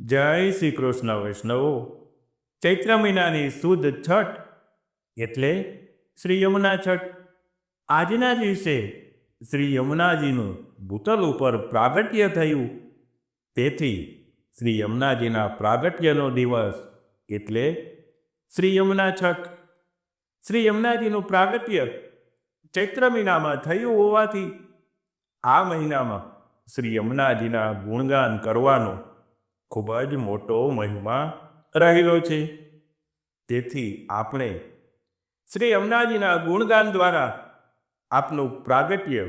જય શ્રી કૃષ્ણ વૈષ્ણવો. ચૈત્ર મહિનાની સુદ છઠ એટલે શ્રી યમુના છઠ. આજના દિવસે શ્રી યમુનાજીનું ભૂતલ ઉપર પ્રાગટ્ય થયું. તેથી શ્રી યમુનાજીના પ્રાગટ્યનો દિવસ એટલે શ્રી યમુના છઠ. શ્રી યમુનાજીનું પ્રાગટ્ય ચૈત્ર મહિનામાં થયું હોવાથી આ મહિનામાં શ્રી યમુનાજીના ગુણગાન કરવાનો ખૂબ જ મોટો મહિમા રહેલો છે. તેથી આપણે શ્રી યમુનાજીના ગુણગાન દ્વારા આપનું પ્રાગટ્ય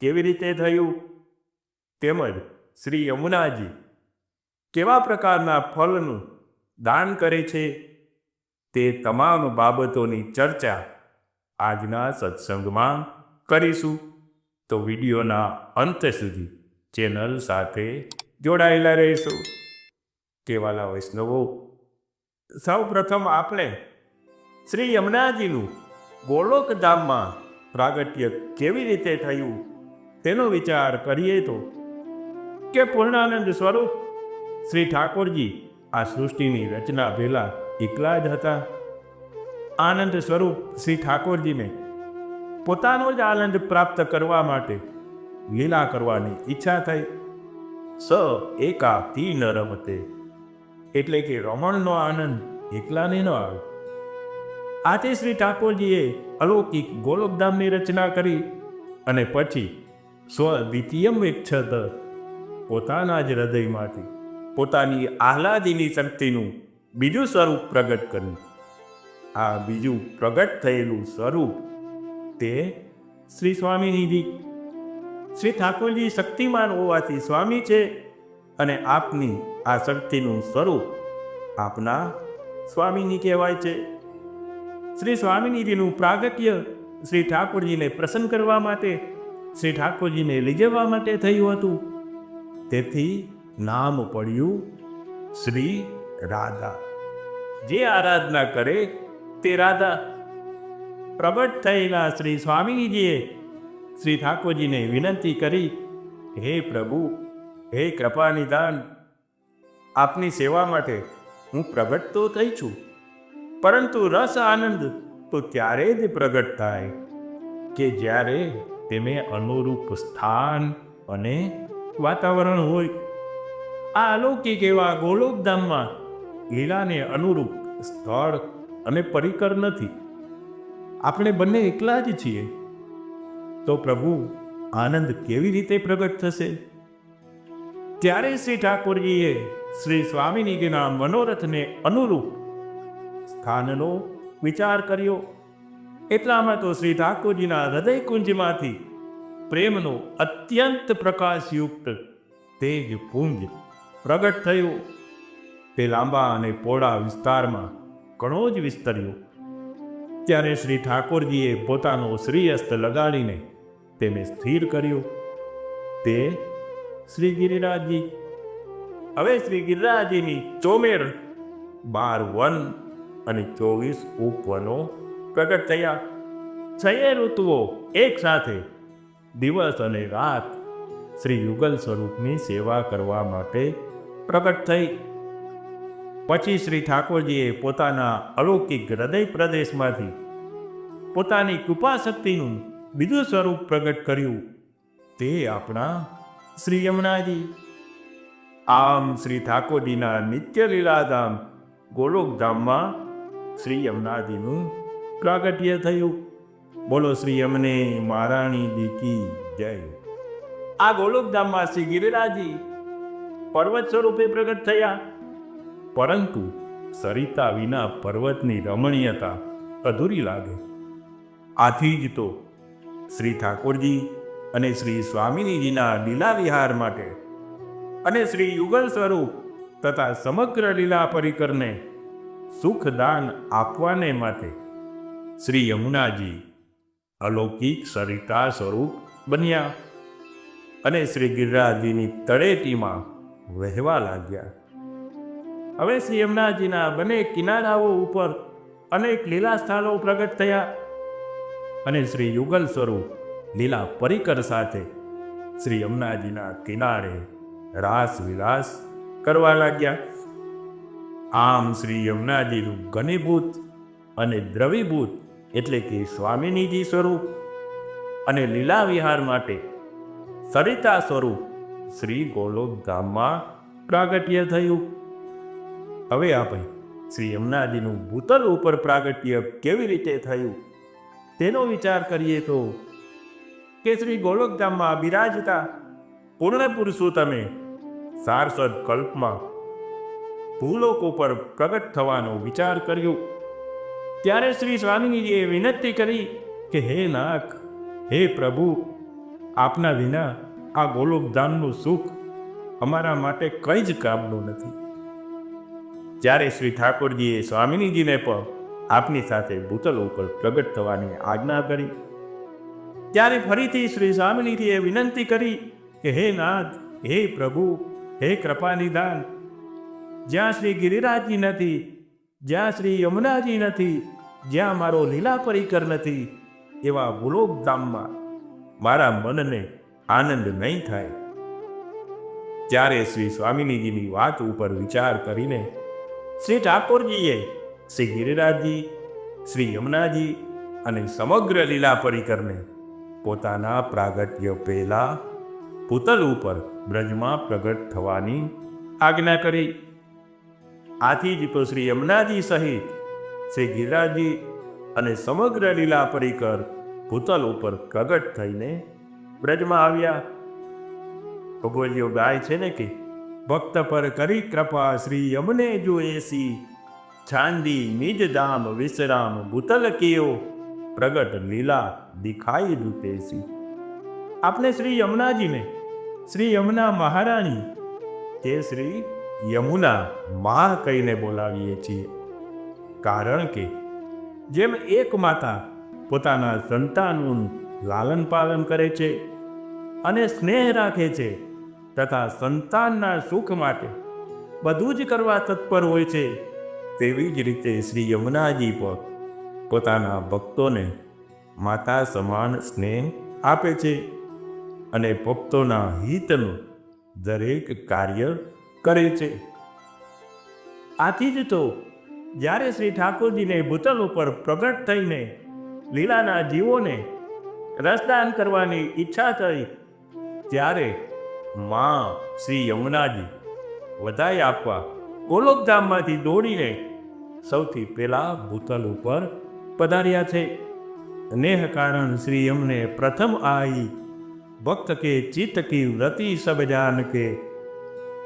કેવી રીતે થયું તેમજ શ્રી યમુનાજી કેવા પ્રકારના ફળનું દાન કરે છે તે તમામ બાબતોની ચર્ચા આજના સત્સંગમાં કરીશું. તો વિડીયોના અંત સુધી ચેનલ સાથે જોડાયેલા રહીશું. કેવાલા વૈષ્ણવો, સૌ પ્રથમ આપણે શ્રી યમુનાજીનું ગોલોક ધામમાં પ્રાગટ્ય કેવી રીતે થયું તેનો વિચાર કરીએ તો કે પૂર્ણાનંદ સ્વરૂપ શ્રી ઠાકોરજી આ સૃષ્ટિની રચના પહેલા એકલા જ હતા. આનંદ સ્વરૂપ શ્રી ઠાકોરજીને પોતાનો જ આનંદ પ્રાપ્ત કરવા માટે લીલા કરવાની ઈચ્છા થઈ. સ એકાકી ન રમતે, એટલે કે રમણનો આનંદ એકલાને ન આવે. આથી શ્રી ઠાકોરજીએ અલૌકિક ગોલોકધામની રચના કરી અને પછી સ્વદ્વિતીયમ વિક્ષત, પોતાના જ હૃદયમાંથી પોતાની આહલાદીની શક્તિનું બીજું સ્વરૂપ પ્રગટ કર્યું. આ બીજું પ્રગટ થયેલું સ્વરૂપ તે શ્રી સ્વામિનીજી. શ્રી ઠાકોરજી શક્તિમાન હોવાથી સ્વામી છે અને આપની આ શક્તિનું સ્વરૂપ આપના સ્વામીની કહેવાય છે. શ્રી સ્વામિનીજીનું પ્રાગટ્ય શ્રી ઠાકોરજીને પ્રસન્ન કરવા માટે, શ્રી ઠાકોરજીને લઈ જવા માટે થયું હતું. તેથી નામ પડ્યું શ્રી રાધા. જે આરાધના કરે તે રાધા. પ્રગટ થયેલા શ્રી સ્વામિનીજીએ શ્રી ઠાકોરજીને વિનંતી કરી, હે પ્રભુ, હે કૃપાનિધાન, આપની સેવા માટે હું પ્રગટ તો થઈ છું, પરંતુ રસ આનંદ તો ત્યારે જ પ્રગટ થાય કે જ્યારે તેને અનુરૂપ સ્થાન અને વાતાવરણ હોય. આ અલૌકિક એવા ગોલોકધામમાં લીલાને અનુરૂપ સ્થળ અને પરિકર નથી. આપણે બંને એકલા જ છીએ. તો પ્રભુ આનંદ કેવી રીતે પ્રગટ થશે? ત્યારે શ્રી ઠાકોરજીએ શ્રી સ્વામિનીજીના મનોરથને અનુરૂપ સ્થાનનો વિચાર કર્યો. એટલામાં તો શ્રી ઠાકોરજીના હૃદયકુંજમાંથી પ્રેમનો અત્યંત પ્રકાશયુક્ત તેજ પુંજ પ્રગટ થયો. તે લાંબા અને પહોળા વિસ્તારમાં ઘણો જ વિસ્તર્યો. ત્યારે શ્રી ઠાકોરજીએ પોતાનો શ્રીહસ્ત લગાડીને તેને સ્થિર કર્યો. તે શ્રી ગિરિરાજજી. હવે શ્રી ગિરિરાજજીની ચોમેર 12 વન અને 24 ઉપવનો પ્રગટ થયા. 6 ઋતુઓ એક સાથે દિવસ અને રાત શ્રી યુગલ સ્વરૂપની સેવા કરવા માટે પ્રગટ થઈ. પછી શ્રી ઠાકોરજીએ પોતાના અલૌકિક હૃદય પ્રદેશમાંથી પોતાની કૃપા શક્તિનું બીજું સ્વરૂપ પ્રગટ કર્યું. તે આપણા શ્રી યમુનાજી. આમ શ્રી ઠાકોરજીના નિત્ય લીલાધામ ગોલોકધામમાં શ્રી યમુનાજીનું પ્રાગટ્ય થયું. બોલો શ્રી યમને મહારાણી જી કી જય. આ ગોલોકધામમાં શ્રી ગિરિરાજજી પર્વત સ્વરૂપે પ્રગટ થયા. પરંતુ સરિતા વિના પર્વતની રમણીયતા અધૂરી લાગે. આથી જ તો શ્રી ઠાકોરજી અને શ્રી સ્વામિનીજીના લીલા વિહાર માટે અને શ્રી યુગલ સ્વરૂપ તથા સમગ્ર લીલા પરિકરને સુખદાન આપવાને માટે શ્રી યમુનાજી અલૌકિક સરિતા સ્વરૂપ બન્યા અને શ્રી ગિરિરાજજીની તળેટીમાં વહેવા લાગ્યા. હવે શ્રી યમુનાજીના બંને કિનારાઓ ઉપર અનેક લીલા સ્થાનો પ્રગટ થયા અને શ્રી યુગલ સ્વરૂપ લીલા પરિકર સાથે શ્રી યમુનાજીના કિનારે રાસ વિલાસ કરવા લાગ્યા. આમ શ્રી યમુનાજીનું ઘનીભૂત અને દ્રવીભૂત એટલે કે સ્વામિનીજી સ્વરૂપ અને લીલા વિહાર માટે સરિતા સ્વરૂપ શ્રી ગોલોકધામમાં પ્રાગટ્ય થયું. હવે આપણે શ્રી યમુનાજીનું ભૂતલ ઉપર પ્રાગટ્ય કેવી રીતે થયું તેનો વિચાર કરીએ તો કે શ્રી ગોલોકધામમાં બિરાજતા પૂર્ણ પુરુષોત્તમે સારસ્વત કલ્પમાં ભૂલોક ઉપર પ્રગટ થવાનો વિચાર કર્યો. ત્યારે શ્રી સ્વામિનીજીએ વિનંતી કરી કે હે નાથ, હે પ્રભુ, આપના વિના આ ગોલોકધામનું સુખ અમારા માટે કંઈ જ કામનું નથી. જ્યારે શ્રી ઠાકોરજીએ સ્વામિનીજીને પણ આપની સાથે ભૂતલ ઉપર પ્રગટ થવાની આજ્ઞા કરી, ત્યારે ફરીથી શ્રી સ્વામિનીજીએ વિનંતી કરી કે હે નાથ, હે પ્રભુ, હે કૃપાનિધાન, જ્યાં શ્રી ગિરિરાજજી નથી, જ્યાં શ્રી યમુનાજી નથી, જ્યાં મારો લીલા પરિકર નથી, એવા ગોલોકધામમાં મારા મનને આનંદ નહીં થાય. ત્યારે શ્રી સ્વામિનીજીની વાત ઉપર વિચાર કરીને શ્રી ઠાકોરજીએ શ્રી ગિરિરાજજી, શ્રી યમુનાજી અને સમગ્ર લીલા પરિકરને પોતાના પ્રાગટ્ય પહેલા ભૂતલ ઉપર બ્રજમાં પ્રગટ થવાની આજ્ઞા કરી. આથી જ તો શ્રી યમુનાજી સહિત શ્રી ગિરિરાજજી અને સમગ્ર લીલા પરિકર ભૂતલ ઉપર પ્રગટ થઈને બ્રજમાં આવ્યા. ભગવદીઓ ગાય છે ને કે ભક્ત પર કરી કૃપા શ્રી યમને જો એસી, છાંદી નિજ ધામ વિશ્રામ ભૂતલ કિયો, પ્રગટ લીલા દિખાઈ દુતેસી. આપણે શ્રી યમુનાજીને શ્રી યમુના મહારાણી કે શ્રી યમુના મા કહીને બોલાવીએ છીએ. કારણ કે જેમ એક માતા પોતાના સંતાનનું લાલન પાલન કરે છે અને સ્નેહ રાખે છે તથા સંતાનના સુખ માટે બધું જ કરવા તત્પર હોય છે, તેવી જ રીતે શ્રી યમુનાજી પર પોતાના ભક્તોને માતા સમાન સ્નેહ આપે છે અને ભક્તોના હિતનું દરેક કાર્ય કરે છે. આથી જ તો જ્યારે શ્રી ઠાકોરજીને ભૂતલ ઉપર પ્રગટ થઈને લીલાના જીવોને રસદાન કરવાની ઈચ્છા થઈ, ત્યારે મા શ્રી યમુનાજી વધાઈ આપવા ગોલોકધામમાંથી દોડીને સૌથી પહેલા ભૂતલ ઉપર પધાર્યા છે. નેહ કારણ શ્રી યમને પ્રથમ આઈ, ભક્ત કે ચિત્ત કી વ્રતિ સબ જાન કે,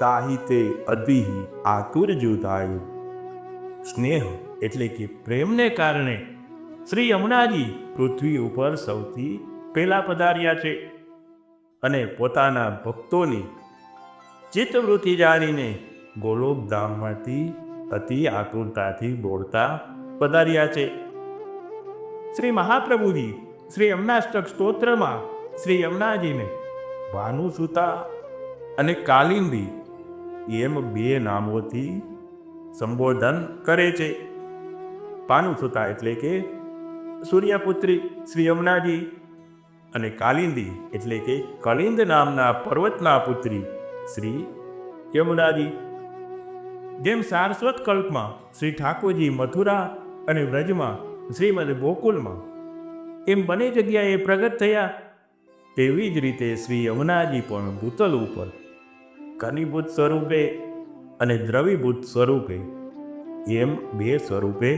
તાહી તે અધિ આતુર જુદાયું. સ્નેહ એટલે કે પ્રેમને કારણે શ્રી યમુનાજી પૃથ્વી ઉપર સૌથી પહેલા પધાર્યા છે અને પોતાના ભક્તોની ચિત્તવૃત્તિ જાણીને ગોલોકધામમાંથી અતિ આતુરતાથી દોડતા પધાર્યા છે. શ્રી મહાપ્રભુજી શ્રી યમુનાષ્ટક સ્તોત્રમાં શ્રી યમુનાજીને ભાનુસુતા અને કાલિંદી એમ બે નામોથી સંબોધન કરે છે. ભાનુસુતા એટલે કે સૂર્યપુત્રી શ્રી યમુનાજી અને કાલિંદી એટલે કે કલિંદ નામના પર્વતના પુત્રી શ્રી યમુનાજી. જેમ સારસ્વત કલ્પમાં શ્રી ઠાકોરજી મથુરા અને વ્રજમાં શ્રીમદ ગોકુલમાં એમ બંને જગ્યાએ પ્રગટ થયા, તેવી જ રીતે શ્રી યમુનાજી પણ ભૂતલ ઉપર ઘનીભૂત સ્વરૂપે અને દ્રવીભૂત સ્વરૂપે એમ બે સ્વરૂપે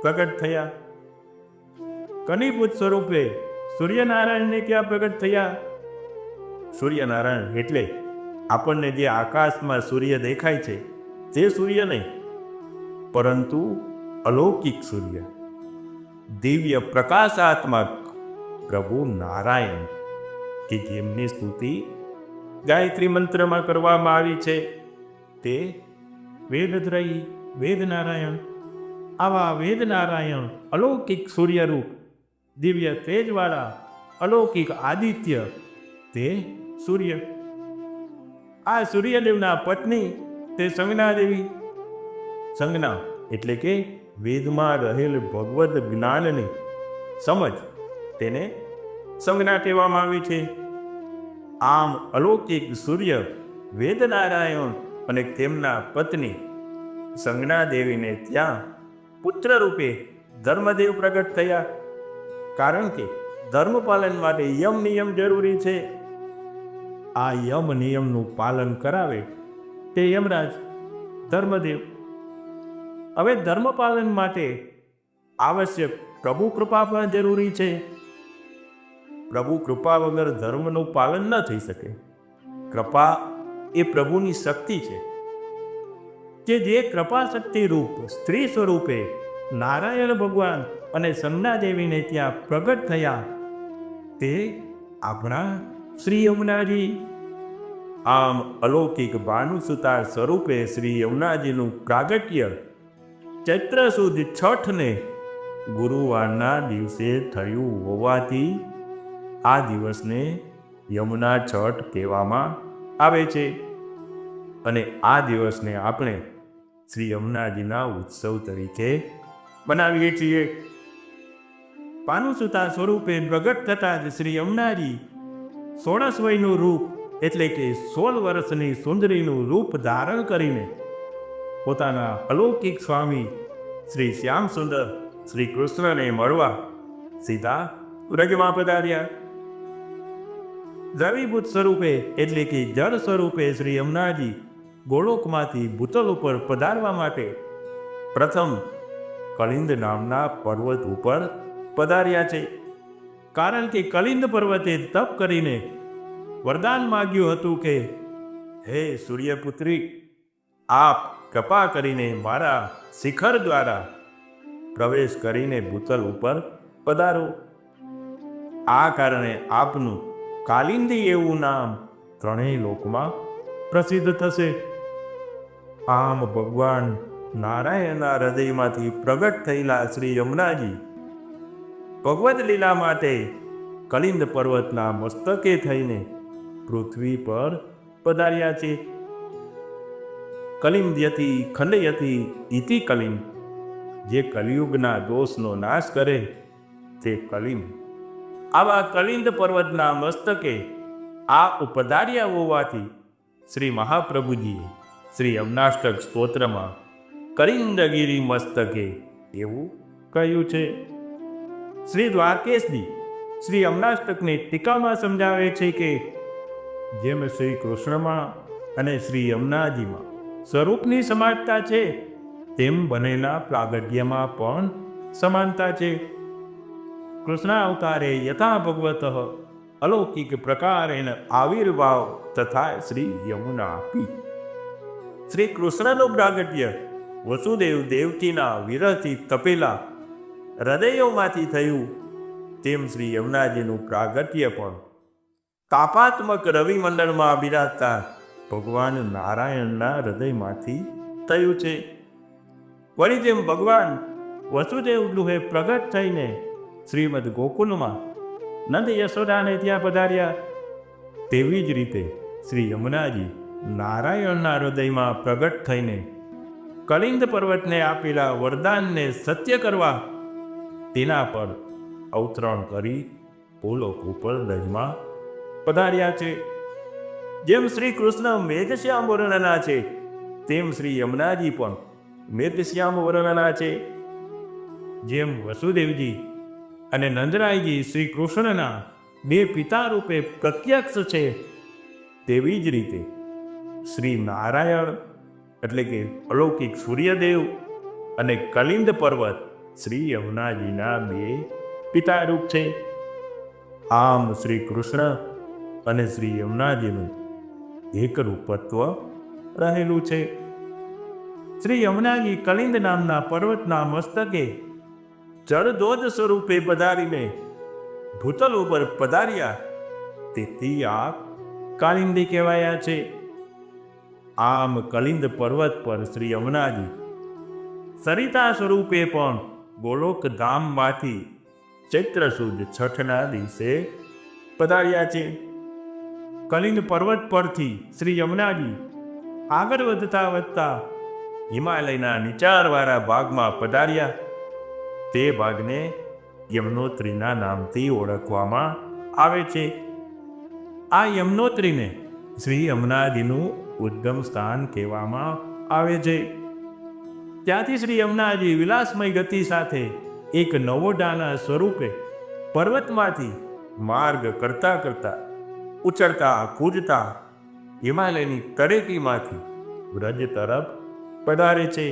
પ્રગટ થયા. ઘનીભૂત સ્વરૂપે સૂર્યનારાયણને ક્યાં પ્રગટ થયા? સૂર્યનારાયણ એટલે આપણને જે આકાશમાં સૂર્ય દેખાય છે તે સૂર્ય નહીં, પરંતુ અલૌકિક સૂર્ય, દિવ્ય પ્રકાશાત્મક પ્રભુ નારાયણ કે જેમની સ્તુતિ ગાયત્રી મંત્રમાં કરવામાં આવી છે, તે વેદદ્રયી વેદનારાયણ. આવા વેદનારાયણ અલૌકિક સૂર્યરૂપ દિવ્ય તેજવાળા અલૌકિક આદિત્ય તે સૂર્ય. આ સૂર્યદેવના પત્ની તે સંજ્ઞા દેવી. સંજ્ઞા એટલે કે વેદમાં રહેલ ભગવદ જ્ઞાનની સમજ, તેને સંજ્ઞા કહેવામાં આવી છે. આમ અલૌકિક સૂર્ય વેદનારાયણ અને તેમના પત્ની સંજ્ઞા દેવીને ત્યાં પુત્ર રૂપે ધર્મદેવ પ્રગટ થયા. કારણ કે ધર્મ પાલન માટે યમ નિયમ જરૂરી છે. આ યમ નિયમનું પાલન કરાવે તે યમરાજ ધર્મદેવ. હવે ધર્મ પાલન માટે આવશ્યક પ્રભુ કૃપા પણ જરૂરી છે. પ્રભુ કૃપા વગર ધર્મનું પાલન ન થઈ શકે. કૃપા એ પ્રભુની શક્તિ છે કે જે કૃપા શક્તિ રૂપ સ્ત્રી સ્વરૂપે નારાયણ ભગવાન અને સંજ્ઞા દેવીને ત્યાં પ્રગટ થયા તે આપણા શ્રી યમુનાજી. આમ અલૌકિક ભાનુસુતા સ્વરૂપે શ્રી યમુનાજીનું પ્રાગટ્ય ચૈત્ર સુદ છઠને ગુરુવારના દિવસે થયું હોવાથી આ દિવસને યમુના છઠ કહેવામાં આવે છે. અને આ દિવસને આપણે શ્રી યમુનાજીના ઉત્સવ તરીકે બનાવીએ છીએ. ભાનુસુતા સ્વરૂપે પ્રગટ થતા જ શ્રી યમુનાજી 16 વયનું રૂપ એટલે કે 16 વર્ષની સુંદરીનું રૂપ ધારણ કરીને પોતાના અલૌકિક સ્વામી શ્રી શ્યામ સુંદર શ્રી કૃષ્ણને મળવા સીધા વ્રજમાં પધાર્યા. દ્રવીભૂત સ્વરૂપે એટલે કે જળ સ્વરૂપે શ્રી યમુનાજી ગોલોકમાંથી ભૂતલ ઉપર પધારવા માટે પ્રથમ કલિંદ નામના પર્વત ઉપર પધાર્યા છે. કારણ કે કલિંદ પર્વતે તપ કરીને વરદાન માગ્યું હતું કે હે સૂર્યપુત્રી, આપ કૃપા કરીને મારા શિખર દ્વારા પ્રવેશ કરીને ભૂતલ ઉપર પધારો. આ કારણે આપનું કાલિંદી એવું નામ ત્રણેય લોકમાં પ્રસિદ્ધ થશે. આમ ભગવાન નારાયણના હૃદયમાંથી પ્રગટ થયેલા શ્રી યમુનાજી ભગવદ લીલા માટે કલિંદ પર્વતના મસ્તકે થઈને પૃથ્વી પર પધાર્યા છે. કલિંદ્યથી ખંડયથી ઇતિ કલિંદ, જે કલિયુગના દોષનો નાશ કરે તે કલિંદ. આવા કલિંદ પર્વતના મસ્તકે આ પધાર્યા હોવાથી શ્રી મહાપ્રભુજીએ શ્રી યમુનાષ્ટક સ્તોત્રમાં કલિંદગીરી મસ્તકે એવું કહ્યું છે. શ્રી દ્વારકેશજી શ્રી યમુનાષ્ટકની ટીકામાં સમજાવે છે કે જેમ શ્રી કૃષ્ણમાં અને શ્રી યમુનાજીમાં સ્વરૂપની સમાનતા છે તેમ બનેલા પ્રાગટ્યમાં પણ સમાનતા છે. કૃષ્ણ અવતારે યથા ભગવત અલૌકિક પ્રકારેણ આવિર્ભાવ તથા શ્રી યમુનાપી. શ્રી કૃષ્ણનું પ્રાગટ્ય વસુદેવ દેવકીના વિરહથી તપેલા હૃદયોમાંથી થયું તેમ શ્રી યમુનાજીનું પ્રાગટ્ય પણ તાપાત્મક રવિમંડળમાં બિરાજતા ભગવાન નારાયણના હૃદયમાંથી થયું છે. વળી જેમ ભગવાન વસુદેવ ગૃહે પ્રગટ થઈને શ્રીમદ ગોકુલમાં નંદ યશોદાને ત્યાં પધાર્યા તેવી જ રીતે શ્રી યમુનાજી નારાયણના હૃદયમાં પ્રગટ થઈને કલિંદ પર્વતને આપેલા વરદાનને સત્ય કરવા તેના પર અવતરણ કરી ભૂલોક ઉપર રજમાં પધાર્યા છે. જેમ શ્રી કૃષ્ણ મેઘશ્યામ વર્ણના છે તેમ શ્રી યમુનાજી પણ મેઘશ્યામ વર્ણના છે. જેમ વસુદેવજી અને નંદરાયજી શ્રી કૃષ્ણના બે પિતા રૂપે પ્રત્યક્ષ છે તેવી જ રીતે શ્રી નારાયણ એટલે કે અલૌકિક સૂર્યદેવ અને કલિંદ પર્વત શ્રી યમુનાજીના બે પિતારૂપ છે. આમ શ્રી કૃષ્ણ અને શ્રી યમુનાજીનું એક રૂપત્વ રહેલું છે. શ્રી યમુનાજી કલિંદ નામના પર્વતના મસ્તકે જળધોધ સ્વરૂપે પધારીને ભૂતલ ઉપર પધાર્યા તેથી આ કાલિંદી કહેવાયા છે. આમ કલિંદ પર્વત પર શ્રી યમુનાજી સરિતા સ્વરૂપે પણ ગોલોક ધામમાંથી ચૈત્ર સુદ છઠના દિવસે પધાર્યા છે. કલિંદ પર્વત પરથી શ્રી યમુનાજી આગળ વધતા હિમાલયના નીચાણવાળા ભાગમાં પધાર્યા. તે ભાગને યમનોત્રીના નામથી ઓળખવામાં આવે છે. આ યમનોત્રીને શ્રી યમુનાજીનું ઉદ્ગમ સ્થાન કહેવામાં આવે છે. ત્યાંથી શ્રી યમુનાજી વિલાસમય ગતિ સાથે એક નવોઢાના સ્વરૂપે પર્વતમાંથી માર્ગ કરતા કરતા ઉછળતા કૂદતા હિમાલયની તળેટીમાંથી વ્રજ તરફ પધારે છે,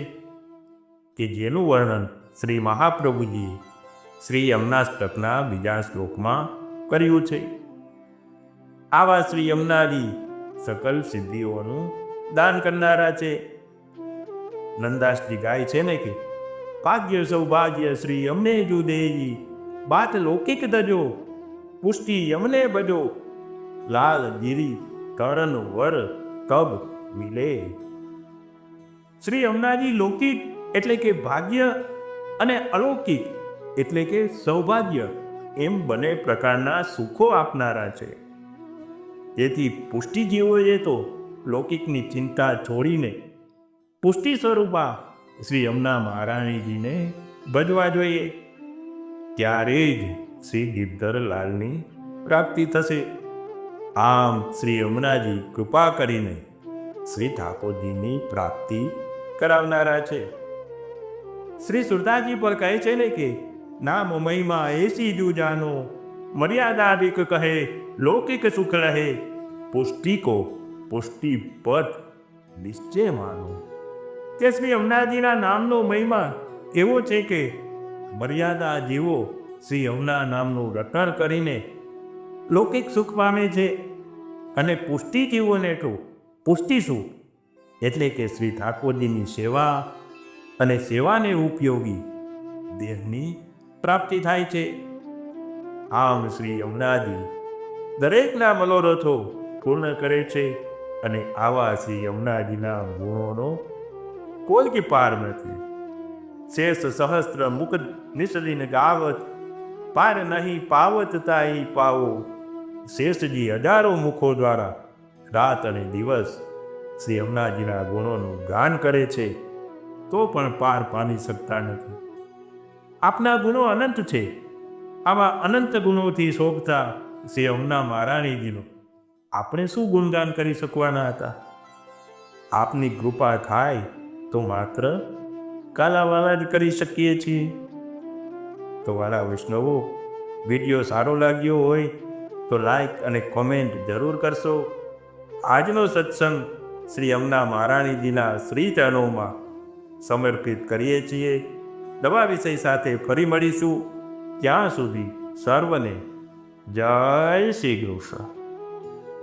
કે જેનું વર્ણન શ્રી મહાપ્રભુજીએ શ્રી યમુનાષ્ટકના બીજા શ્લોકમાં કર્યું છે. આવા શ્રી યમુનાજી સકલ સિદ્ધિઓનું દાન કરનારા છે. નંદાસજી ગાય છે ને કે ભાગ્ય સૌભાગ્ય શ્રી યમને જુદેજી, બાત લૌકિક દજો પુષ્ટિ યમને બજો, લાલ ગિરી કરણ વર કબ મિલે. શ્રી યમુનાજી લૌકિક એટલે કે ભાગ્ય અને અલૌકિક એટલે કે સૌભાગ્ય એમ બંને પ્રકારના સુખો આપનારા છે. તેથી પુષ્ટિજીવોએ તો લૌકિકની ચિંતા છોડીને પુષ્ટિ સ્વરૂપા શ્રી યમુના મહારાણીજીને ભજવા જોઈએ. ત્યારે જ શ્રી ગિરધરલાલની પ્રાપ્તિ થશે. આમ શ્રી યમુનાજી કૃપા કરીને શ્રી ઠાકોરજીની પ્રાપ્તિ કરાવનારા છે. શ્રી સુરદાસજી પર કહે છે ને કે નામ મહિમા એસી જુજાનો, મર્યાદા અધિક કહે લૌકિક સુખ રહે, પુષ્ટિ કો પુષ્ટિ પથ નિશ્ચય માનો. તે શ્રી યમુનાજીના નામનો મહિમા એવો છે કે મર્યાદા જીવો શ્રી યમુના નામનું રટણ કરીને લૌકિક સુખ પામે છે, અને પુષ્ટિ જીવોને તો પુષ્ટિ સુખ એટલે કે શ્રી ઠાકોરજીની સેવા અને સેવાને ઉપયોગી દેહની પ્રાપ્તિ થાય છે. આમ શ્રી યમુનાજી દરેકના મનોરથો પૂર્ણ કરે છે, અને આવા શ્રી યમુનાજીના ગુણોનો કોઈ પાર નથી. શેષ સહસ્ત્ર મુકદ નિસલીન ગાવત, પાર નહીં પાવત તાઈ પાવો. શેષજી હજારો મુખો દ્વારા રાત અને દિવસ શ્રી યમુનાજીના ગુણોનું ગાન કરે છે, તો પણ પાર પામી શકતા નથી. આપના ગુણો અનંત છે. આવા અનંત ગુણોથી શોભતા શ્રી યમુના મહારાણીજીનો આપણે શું ગુણગાન કરી શકવાના હતા? આપની કૃપા થાય તો માત્ર કાલાવાલા જ કરી શકીએ છીએ. તો વાલા વૈષ્ણવો, વિડીયો સારો લાગ્યો હોય તો લાઈક અને કોમેન્ટ જરૂર કરશો. આજનો સત્સંગ શ્રી યમુના મહારાણીજીના શ્રી ચરણોમાં સમર્પિત કરીએ છીએ. નવા વિષય સાથે ફરી મળીશું. ત્યાં સુધી સર્વને જય શ્રી કૃષ્ણ.